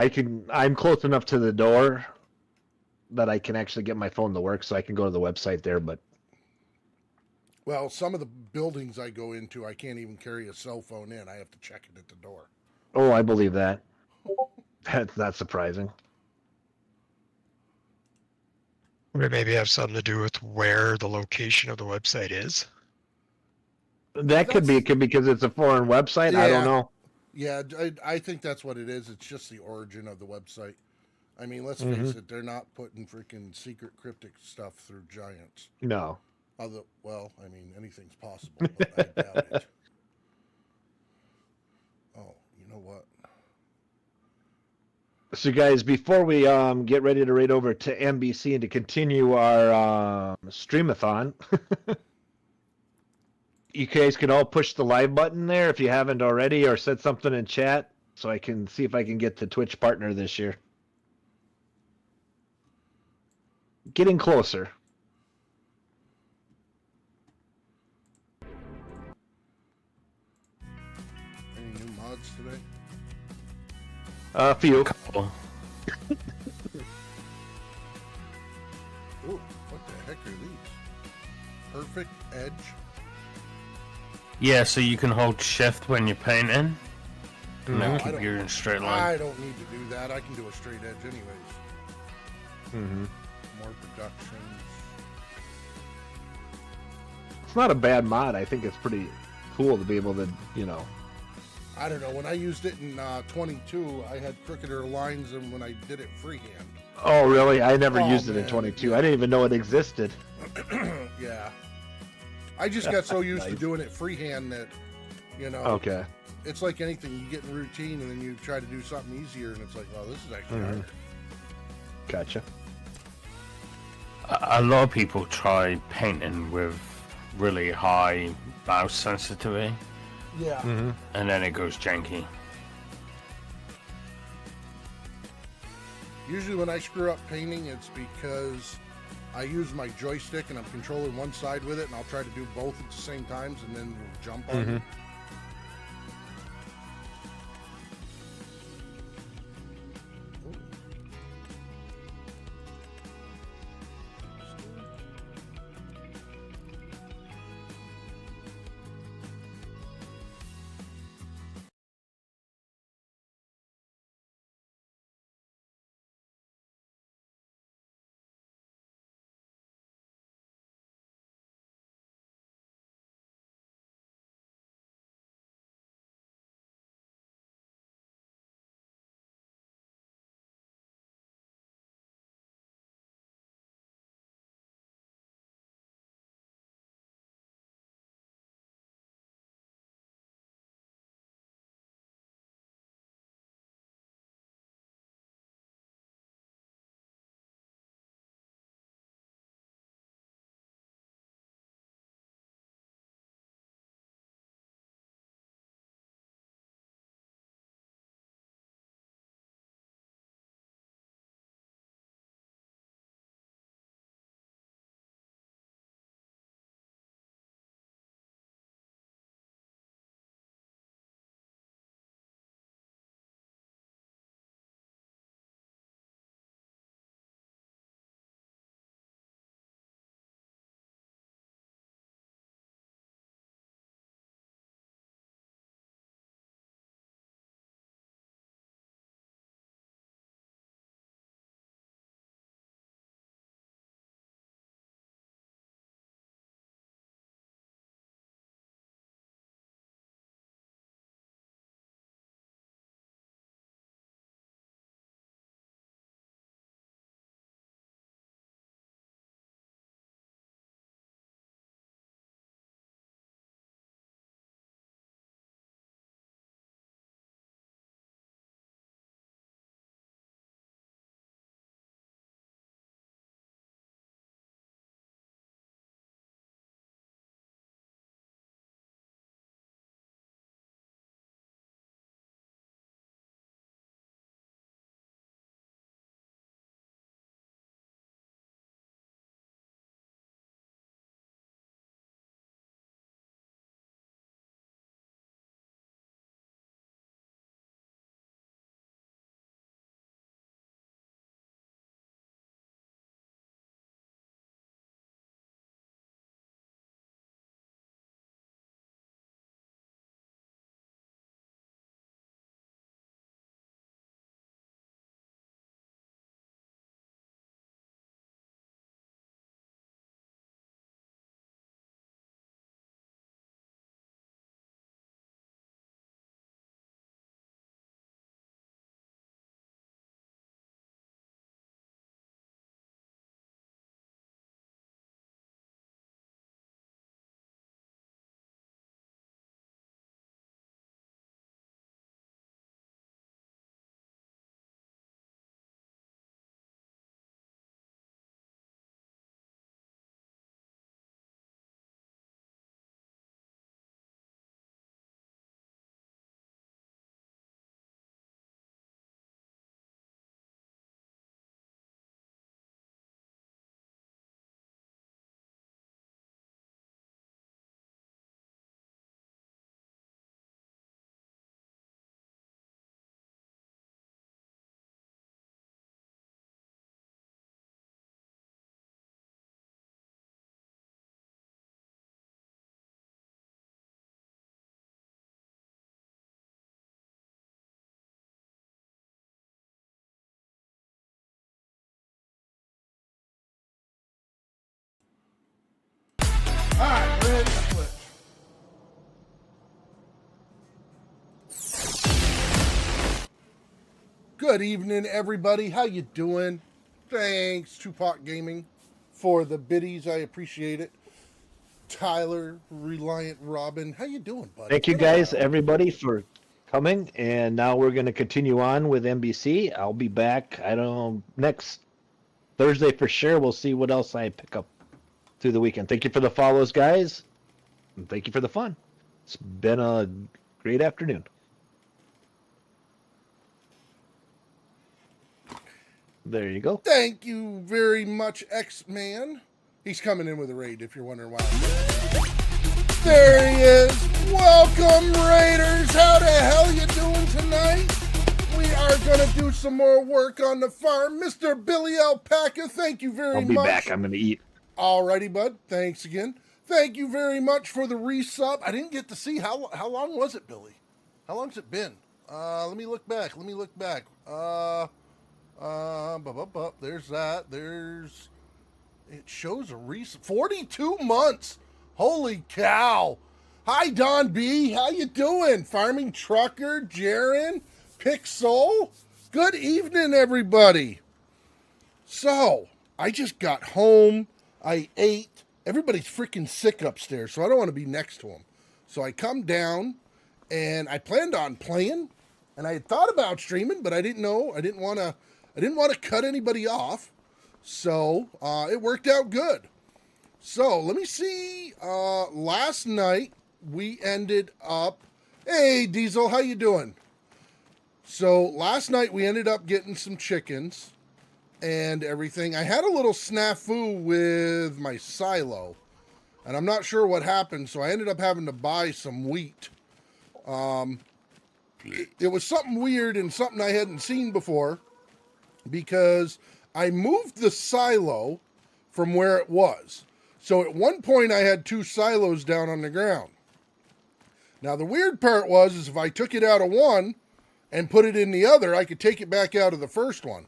I'm close enough to the door that I can actually get my phone to work, so I can go to the website there. But Well, some of the buildings I go into, I can't even carry a cell phone in. I have to check it at the door. oh, I believe that. That's not surprising. Or it maybe have something to do with where the location of the website is. That could be because it's a foreign website. I don't Yeah, know. yeah. I think that's what it is. It's just the origin of the website. I mean, let's Mm-hmm. face it. They're not putting freaking secret cryptic stuff through giants. No. Well, I mean, anything's possible, but I doubt it. Oh, you know what? So, guys, before we get ready to raid over to NBC and to continue our streamathon, you guys can all push the live button there if you haven't already, or set something in chat so I can see if I can get the Twitch partner this year. Getting closer. Any new mods today? A few. Couple. Ooh, what the heck are these? Perfect edge. Yeah, so you can hold shift when you're painting. And No, then keep you in a straight line. I don't need to do that. I can do a straight edge anyways. Mm-hmm. More productions. It's not a bad mod. I think it's pretty cool to be able to, I don't know. When I used it in 22, I had crookeder lines than when I did it freehand. Oh, really? I never used it in man. 22. I didn't even know it existed. Yeah. I just got so used to doing it freehand that, Okay. it's like anything. You get in routine and then you try to do something easier and it's like, well, this is actually hard. Gotcha. A lot of people try painting with really high mouse sensitivity, Yeah. and then it goes janky. Usually when I screw up painting, it's because I use my joystick and I'm controlling one side with it, and I'll try to do both at the same times, and then we'll jump on it. Good evening, everybody. How you doing? Thanks, Tupac Gaming, for the biddies. I appreciate it. Tyler, Reliant Robin, how you doing, buddy? Thank you Been a guys, while. everybody, for coming. And now we're going to continue on with NBC. I'll be back, I don't know, next Thursday for sure. We'll see what else I pick up through the weekend. Thank you for the follows, guys. And thank you for the fun. It's been a great afternoon. There you go. Thank you very much, X-Man. He's coming in with a raid, if you're wondering why. There he is. Welcome, Raiders. How the hell you doing tonight? We are going to do some more work on the farm. Mr. Billy Alpaca, thank you very I'll be much. back. I'm going to eat. Alrighty, bud. Thanks again. Thank you very much for the resub. I didn't get to see how long was it, Billy? How long's it been? Let me look back. There's that. It shows a recent 42 months. Holy cow. Hi, Don B. How you doing? Farming Trucker, Jaron, Pixel. Good evening, everybody. So, I just got home. I ate. Everybody's freaking sick upstairs, so I don't want to be next to them. So I come down, and I planned on playing, and I had thought about streaming, but I didn't know. I didn't want to cut anybody off. So it worked out good. So let me see. Last night we ended up. Hey Diesel, how you doing? So last night we ended up getting some chickens and everything. I had a little snafu with my silo, and I'm not sure what happened. So I ended up having to buy some wheat. It was something weird and something I hadn't seen before, because I moved the silo from where it was. So at one point I had 2 silos down on the ground. Now the weird part was if I took it out of one and put it in the other, I could take it back out of the first one.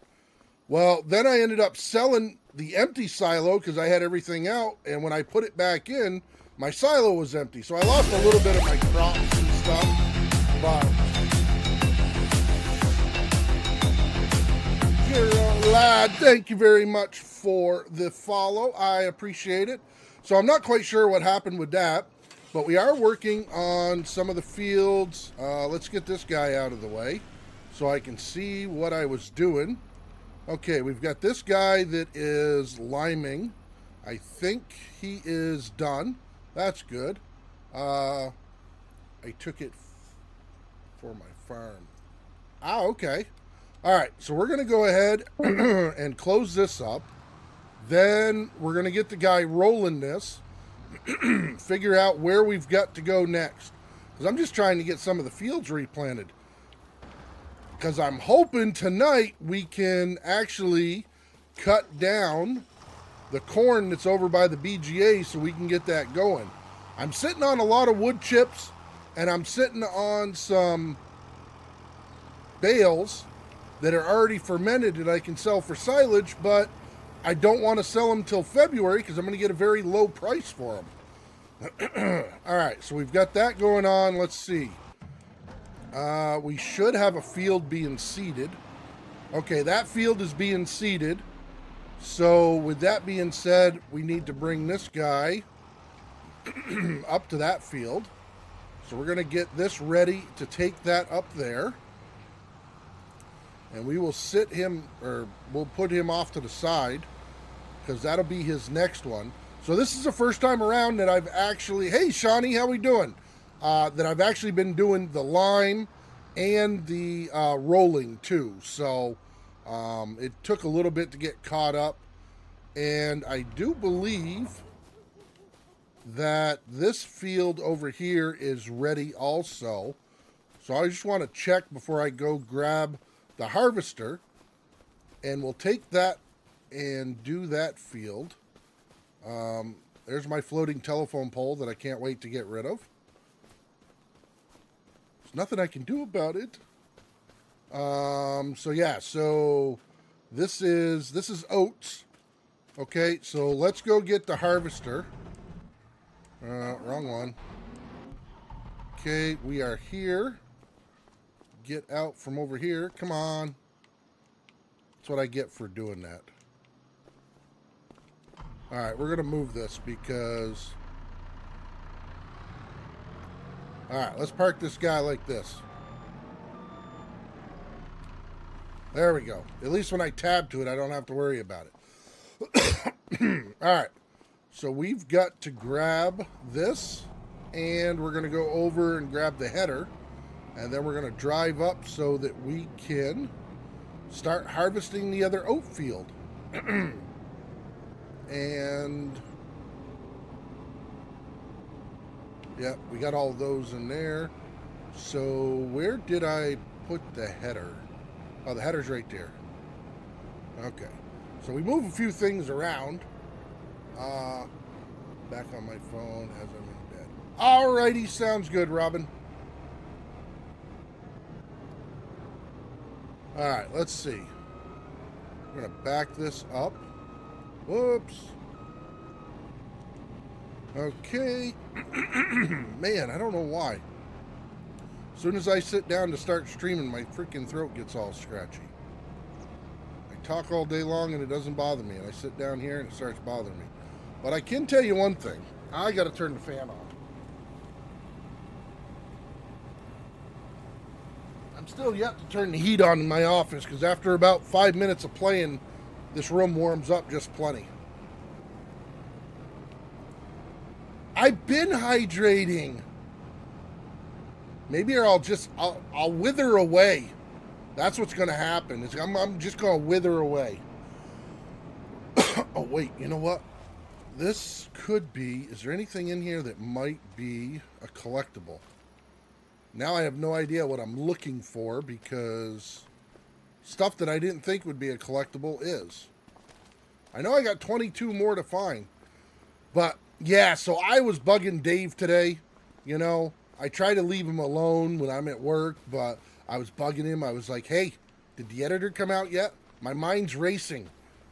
Well, then I ended up selling the empty silo because I had everything out, and when I put it back in, my silo was empty. So I lost a little bit of my crops and stuff, but Lad, thank you very much for the follow. I appreciate it. So I'm not quite sure what happened with that, but we are working on some of the fields. Let's get this guy out of the way so I can see what I was doing. Okay, we've got this guy that is liming. I think he is done. That's good. I took it for my farm. Ah, okay. All right, so we're going to go ahead and close this up. Then we're going to get the guy rolling this, figure out where we've got to go next. Because I'm just trying to get some of the fields replanted. Because I'm hoping tonight we can actually cut down the corn that's over by the BGA so we can get that going. I'm sitting on a lot of wood chips, and I'm sitting on some bales that are already fermented that I can sell for silage, but I don't want to sell them till February because I'm going to get a very low price for them. All right, so we've got that going on. Let's see. We should have a field being seeded. Okay, that field is being seeded. So with that being said, we need to bring this guy up to that field. So we're going to get this ready to take that up there. And we will sit him, or we'll put him off to the side, because that'll be his next one. So this is the first time around that I've actually, hey Shawnee, how we doing? That I've actually been doing the lime and the rolling too. So it took a little bit to get caught up. And I do believe that this field over here is ready also. So I just want to check before I go grab the harvester, and we'll take that and do that field. There's my floating telephone pole that I can't wait to get rid of. There's nothing I can do about it. So yeah, so this is oats. Okay, so let's go get the harvester. Wrong one. Okay, we are here. Get out from over here. Come on. That's what I get for doing that. All right, we're going to move this because... All right, let's park this guy like this. There we go. At least when I tab to it, I don't have to worry about it. All right. So we've got to grab this, and we're going to go over and grab the header, and then we're going to drive up so that we can start harvesting the other oat field. And yeah, we got all those in there. So where did I put the header? Oh, the header's right there. Okay. So we move a few things around. Back on my phone as I'm in bed. Alrighty, sounds good, Robin. Alright, let's see. I'm going to back this up. Whoops. Okay. Man, I don't know why. As soon as I sit down to start streaming, my freaking throat gets all scratchy. I talk all day long and it doesn't bother me. And I sit down here and it starts bothering me. But I can tell you one thing. I got to turn the fan on. I'm still yet to turn the heat on in my office because after about 5 minutes of playing, this room warms up just plenty. I've been hydrating. Maybe I'll wither away. That's what's going to happen. I'm just going to wither away. Oh, wait, you know what? This could be... Is there anything in here that might be a collectible? Now I have no idea what I'm looking for because stuff that I didn't think would be a collectible is. I know I got 22 more to find. But, yeah, so I was bugging Dave today. You know, I try to leave him alone when I'm at work, but I was bugging him. I was like, hey, did the editor come out yet? My mind's racing.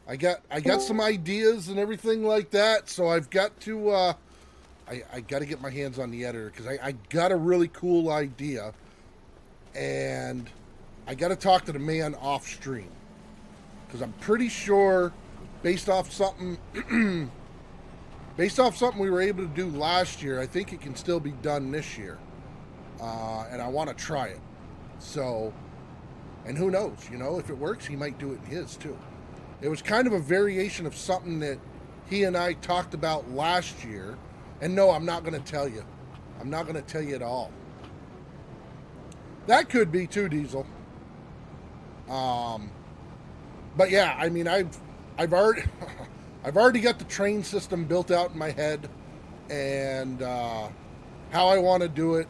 I got some ideas and everything like that, so I've got to I got to get my hands on the editor because I got a really cool idea, and I got to talk to the man off stream because I'm pretty sure based off something we were able to do last year, I think it can still be done this year, and I want to try it. So, and who knows, you know, if it works, he might do it in his too. It was kind of a variation of something that he and I talked about last year. And no, I'm not going to tell you. I'm not going to tell you at all. That could be too, Diesel. But yeah, I mean, I've already got the train system built out in my head, and how I want to do it.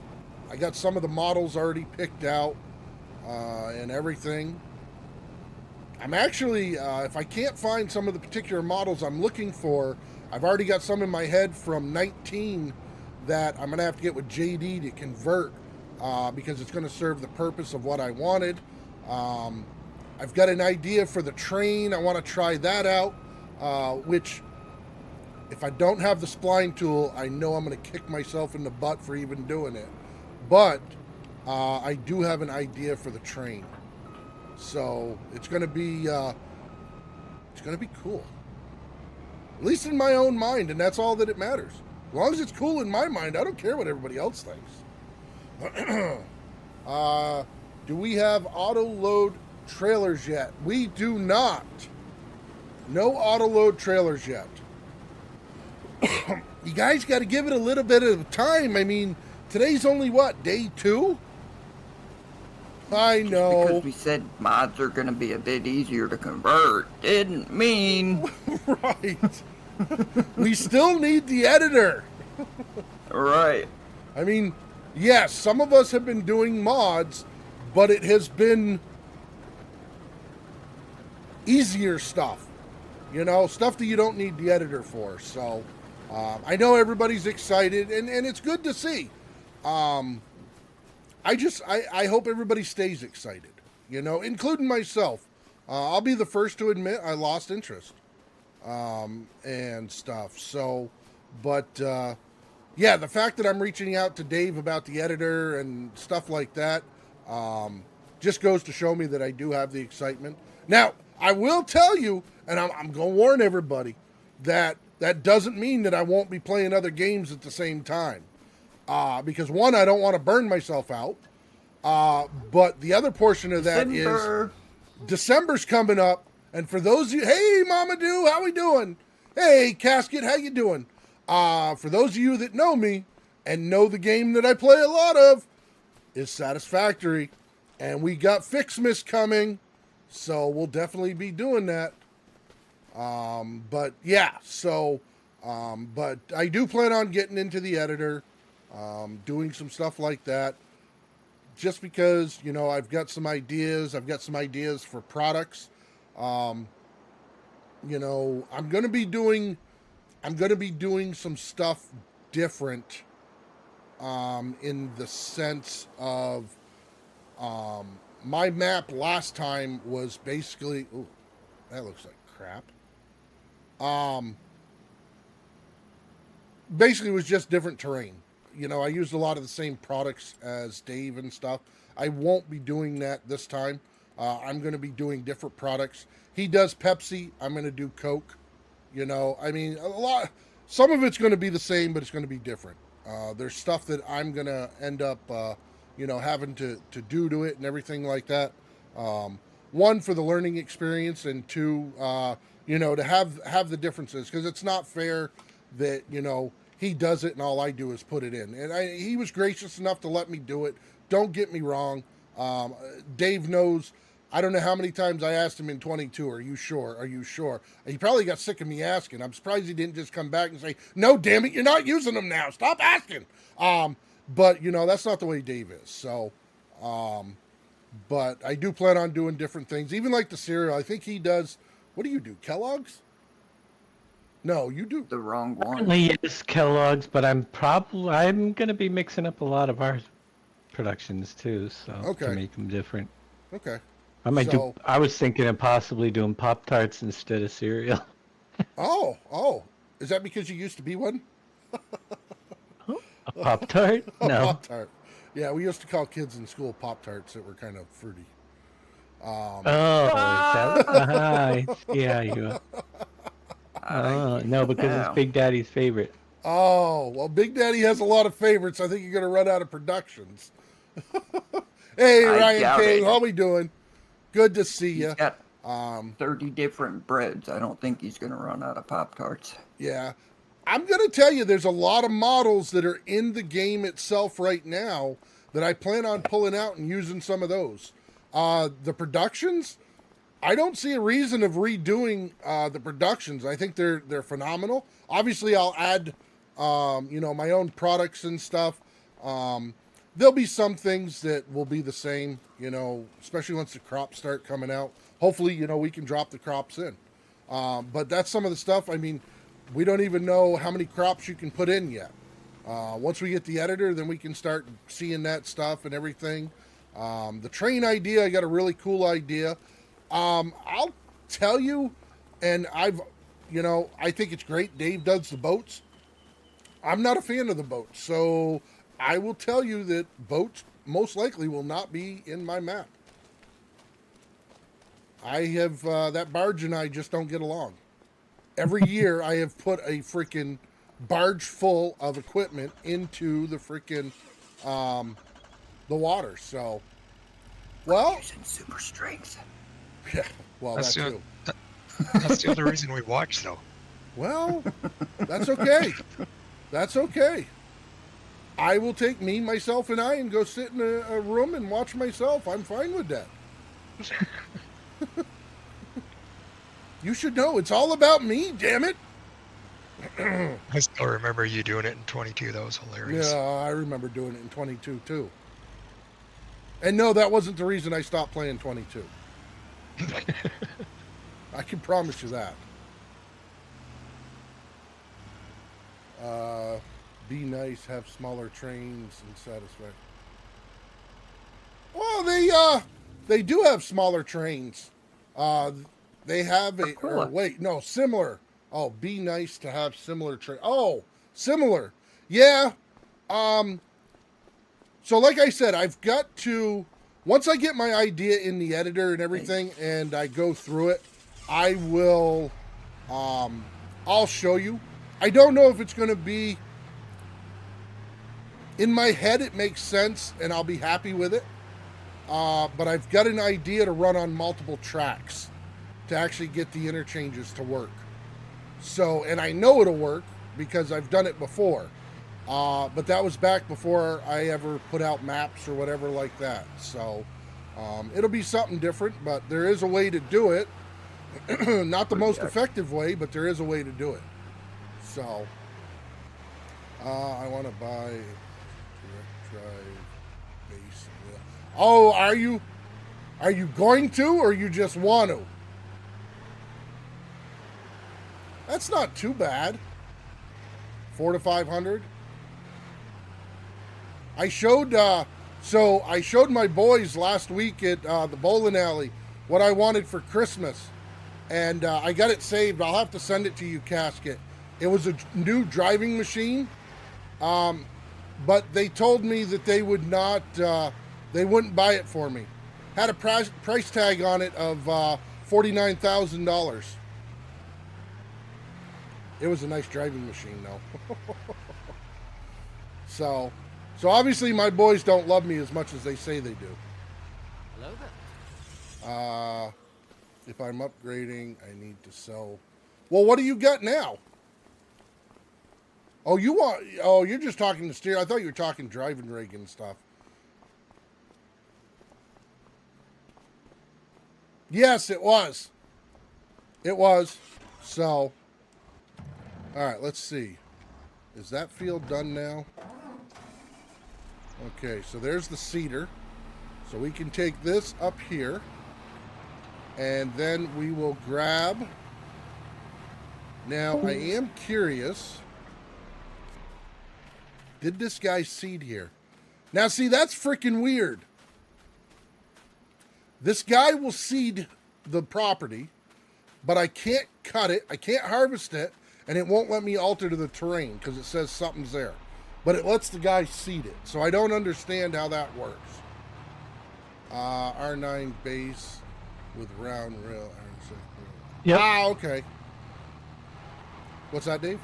I got some of the models already picked out and everything. I'm actually, if I can't find some of the particular models I'm looking for, I've already got some in my head from 19 that I'm going to have to get with JD to convert because it's going to serve the purpose of what I wanted. I've got an idea for the train. I want to try that out, which if I don't have the spline tool, I know I'm going to kick myself in the butt for even doing it. But I do have an idea for the train. So it's going to be cool. At least in my own mind, and that's all that it matters. As long as it's cool in my mind, I don't care what everybody else thinks. Do we have auto load trailers yet? We do not. No auto load trailers yet. You guys got to give it a little bit of time. I mean, today's only what, day 2? I know. Because we said mods are going to be a bit easier to convert. Didn't mean. Right. We still need the editor. Right. I mean, yes, some of us have been doing mods, but it has been easier stuff. You know, stuff that you don't need the editor for. So, I know everybody's excited, and it's good to see. I hope everybody stays excited, you know, including myself. I'll be the first to admit I lost interest and stuff. So, but yeah, the fact that I'm reaching out to Dave about the editor and stuff like that just goes to show me that I do have the excitement. Now, I will tell you, and I'm going to warn everybody, that doesn't mean that I won't be playing other games at the same time. Because one, I don't want to burn myself out. But the other portion of that December. is December's coming up. And for those of you, hey, Mama Do, how we doing? Hey, Casket, how you doing? For those of you that know me and know the game that I play a lot of is Satisfactory. And we got Fixmas coming. So we'll definitely be doing that. But yeah, so, but I do plan on getting into the editor, doing some stuff like that. Just because, you know, I've got some ideas. I've got some ideas for products. You know, I'm going to be doing some stuff different, in the sense of, my map last time was basically, ooh, that looks like crap. Basically it was just different terrain. You know, I used a lot of the same products as Dave and stuff. I won't be doing that this time. I'm going to be doing different products. He does Pepsi. I'm going to do Coke. You know, I mean, some of it's going to be the same, but it's going to be different. There's stuff that I'm going to end up, you know, having to do to it and everything like that. One, for the learning experience, and two, you know, to have the differences, because it's not fair that, you know, he does it and all I do is put it in. And he was gracious enough to let me do it. Don't get me wrong. Dave knows. I don't know how many times I asked him in 22, are you sure? Are you sure? He probably got sick of me asking. I'm surprised he didn't just come back and say, no, damn it, you're not using them now. Stop asking. But, you know, that's not the way Dave is. So, but I do plan on doing different things. Even like the cereal. I think he does. What do you do? Kellogg's? No, you do. The wrong one. Currently, yes, Kellogg's, but I'm going to be mixing up a lot of our productions too, so Okay. to make them different. Okay. I might So- I was thinking of possibly doing Pop-Tarts instead of cereal. Oh. Is that because you used to be one? A Pop-Tart? No. Pop-Tart. Yeah, we used to call kids in school Pop-Tarts that were kind of fruity. Oh, is that, yeah, you. No, because know. it's Big Daddy's favorite. Oh, well, Big Daddy has a lot of favorites. I think you're going to run out of productions. Hey, I Ryan doubt King, it. how we doing? Good to see you. He's got 30 different breads. I don't think he's going to run out of Pop-Tarts. Yeah. I'm going to tell you, there's a lot of models that are in the game itself right now that I plan on pulling out and using some of those. The productions, I don't see a reason of redoing the productions. I think they're phenomenal. Obviously, I'll add, you know, my own products and stuff. There'll be some things that will be the same, you know, especially once the crops start coming out. Hopefully, you know, we can drop the crops in. But that's some of the stuff. I mean, we don't even know how many crops you can put in yet. Once we get the editor, then we can start seeing that stuff and everything. The train idea, I got a really cool idea. I'll tell you, and you know, I think it's great. Dave does the boats. I'm not a fan of the boats, so I will tell you that boats most likely will not be in my map. I have, that barge and I just don't get along. Every year I have put a freaking barge full of equipment into the freaking, the water, so. Well, Using super strength. yeah, well, That's that the- too. That's the other reason we watch, though. Well, that's okay. That's okay. I will take me, myself, and I and go sit in a room and watch myself. I'm fine with that. You should know. It's all about me, damn it. I still remember you doing it in 22. That was hilarious. Yeah, I remember doing it in 22, too. And no, that wasn't the reason I stopped playing 22. I can promise you that. Be nice, have smaller trains and satisfy. Well, they do have smaller trains. They have a, or Aquila. wait, no, similar. Oh, be nice to have similar train. Oh, similar. Yeah. So like I said, I've got to once I get my idea in the editor and everything, and I go through it, I will. I'll show you. I don't know if it's going to be. In my head, it makes sense, and I'll be happy with it. But I've got an idea to run on multiple tracks to actually get the interchanges to work. So, and I know it'll work because I've done it before. But that was back before I ever put out maps or whatever like that. So, it'll be something different, but there is a way to do it. Not the most effective way, but there is a way to do it. So, I want to buy direct drive base wheel. Oh, are you going to, or you just want to? That's not too bad. 400 to 500. I showed I showed my boys last week at the bowling alley what I wanted for Christmas, and I got it saved. I'll have to send it to you, Casket. It was a new driving machine, but they told me that they would not, they wouldn't buy it for me. Had a price tag on it of $49,000. It was a nice driving machine, though. So obviously my boys don't love me as much as they say they do. Hello there. If I'm upgrading, I need to sell. Well, what do you got now? Oh, you're just talking to steer. I thought you were talking driving rig and stuff. Yes, it was. It was. So, all right, let's see. Is that field done now? Okay, so there's the seeder. So we can take this up here. And then we will grab. Now, I am curious. Did this guy seed here? Now, see, that's freaking weird. This guy will seed the property, but I can't cut it. I can't harvest it, and it won't let me alter to the terrain because it says something's there. But it lets the guy seed it. So I don't understand how that works. R9 base with round rail. Yep. Ah, okay. What's that, Dave?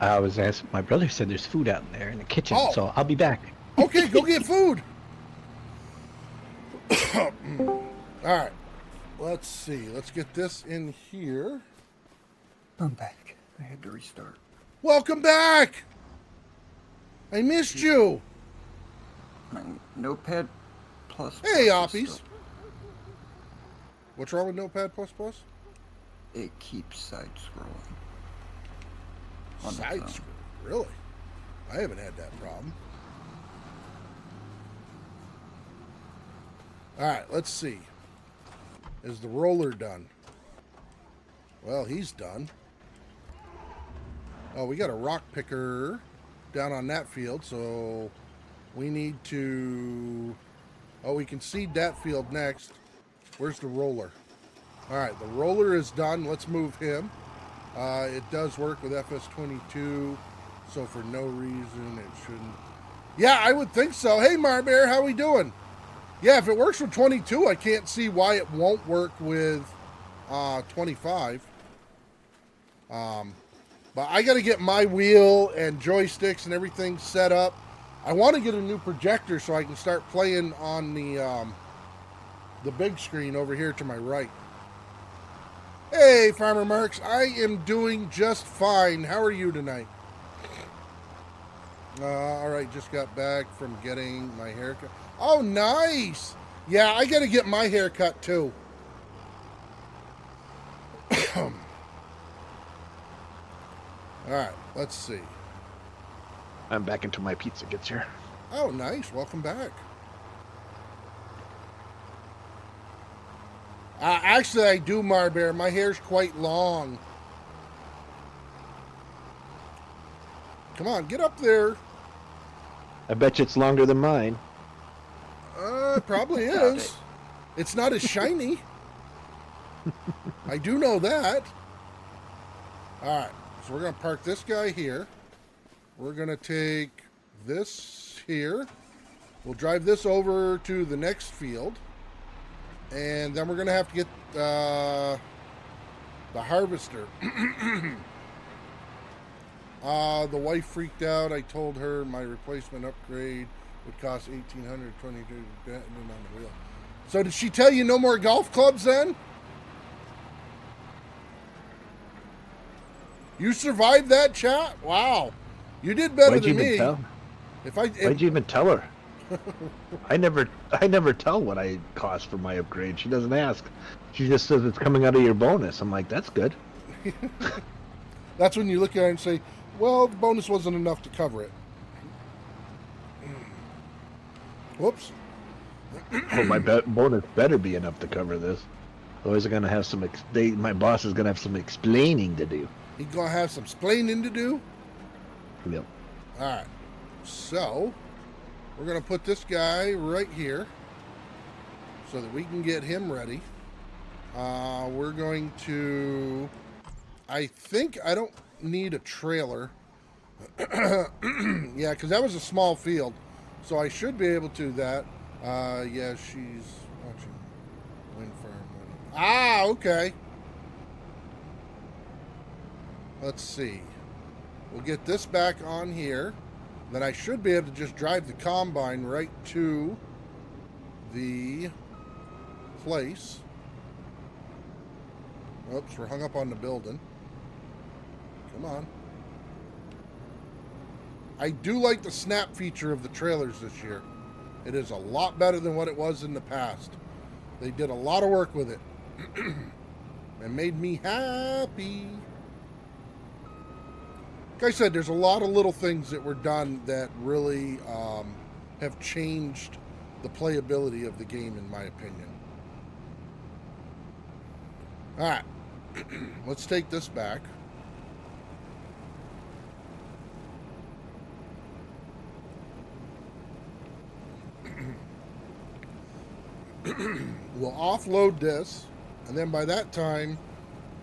I was asking, my brother said there's food out there in the kitchen, Oh. so I'll be back. Okay, go get food. All right. Let's see. Let's get this in here. I'm back. I had to restart. Welcome back. I missed you. My Notepad plus. Hey, is Oppies. still- What's wrong with Notepad++? It keeps side scrolling. On the Side phone. scroll. Really? I haven't had that problem. All right, let's see. Is the roller done? Well, he's done. Oh, we got a rock picker down on that field, so we need to... Oh, we can seed that field next. Where's the roller? All right, the roller is done. Let's move him. It does work with FS22, so for no reason it shouldn't. Yeah, I would think so. Hey, Marbear, how we doing? Yeah, if it works with 22, I can't see why it won't work with 25. But I got to get my wheel and joysticks and everything set up. I want to get a new projector so I can start playing on the big screen over here to my right. Hey, Farmer Marks, I am doing just fine. How are you tonight? All right, just got back from getting my haircut. Oh, nice. Yeah, I got to get my hair cut too. All right, let's see. I'm back until my pizza gets here. Oh, nice. Welcome back. Actually, I do, Marbear. My hair's quite long. Come on, get up there. I bet you it's longer than mine. It probably Doubt is. it. It's not as shiny. I do know that. All right, so we're going to park this guy here. We're going to take this here. We'll drive this over to the next field. And then we're going to have to get the harvester. The wife freaked out. I told her my replacement upgrade would cost $1,822 on the wheel. So did she tell you no more golf clubs then? You survived that, chat? Wow. You did better Why'd you than even me. tell? If Why'd you even tell her? I never tell what I cost for my upgrade. She doesn't ask. She just says it's coming out of your bonus. I'm like, that's good. That's when you look at it and say, well, the bonus wasn't enough to cover it. Whoops. Oh, my bonus better be enough to cover this. Otherwise, I'm gonna have some. My boss is gonna have some explaining to do. He's gonna have some splaining to do. Yep. All right. So we're gonna put this guy right here so that we can get him ready. We're going to. I think I don't need a trailer. Yeah, because that was a small field, so I should be able to do that. Yeah, she's watching wind farm. Ah, okay. Let's see. We'll get this back on here. Then I should be able to just drive the combine right to the place. Oops, we're hung up on the building. Come on. I do like the snap feature of the trailers this year. It is a lot better than what it was in the past. They did a lot of work with it. It made me happy. Like I said, there's a lot of little things that were done that really have changed the playability of the game, in my opinion. All right. Let's take this back. We'll offload this, and then by that time,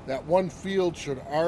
that one field should already